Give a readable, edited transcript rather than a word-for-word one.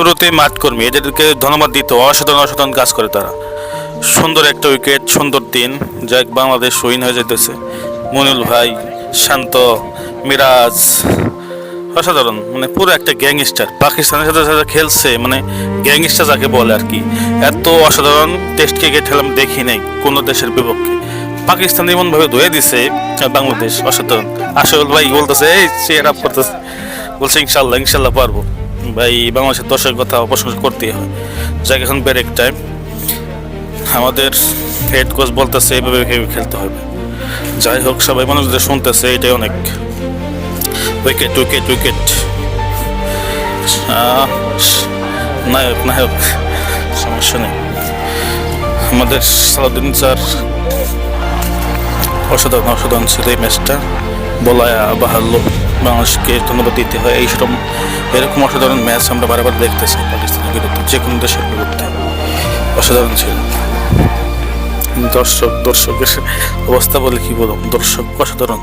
শুরুতেই মাঠকর্মী, এদেরকে ধন্যবাদ দিতে, অসাধারণ অসাধারণ কাজ করে তারা। সুন্দর একটা উইকেট, সুন্দর দিন, যাক বাংলাদেশ উইন হয়ে যেতেছে। মনিল ভাই, শান্ত, মিরাজ, অসাধারণ, মানে পুরো একটা গ্যাংস্টার পাকিস্তানের সাথে সাথে খেলছে, মানে গ্যাংস্টার যাকে বলে আর কি। এত অসাধারণ টেস্ট ক্রিকেট খেলা আমি দেখি নাই কোনো দেশের বিপক্ষে। পাকিস্তান এমনভাবে ধুয়ে দিছে, আর বাংলাদেশ অসাধারণ। আসল ভাই বলতেছে, এই চেয়ার আপ করতেছে, বলছে ইনশাল্লাহ ইনশাল্লাহ পারবো। ভাই বাংলাদেশের দর্শকের কথা প্রশংসা করতেই হয়। যাক এখন ব্রেক টাইম, আমাদের হেড কোচ বলতেছে এইভাবে ভেবে খেলতে হবে। যাই হোক, সবাই মানুষদের শুনতেছে, এটাই অনেক। উইকেট উইকেট উইকেট, নায়ক নায়ক, সমস্যা নেই। আমাদের সালাউদ্দিন স্যার অসাধারণ অসাধারণ ছিল এই ম্যাচটা, বলায় বাহাল্য, বাংলাদেশকে ধন্যবাদ দিতে হয়। এরকম অসাধারণ ম্যাচ আমরা বারবার দেখতেছি পাকিস্তানের বিরুদ্ধে, যে কোনো দেশের বিরুদ্ধে অসাধারণ ছিল। দর্শকের অবস্থা বলে কি বলবো, দর্শক অসাধারণ।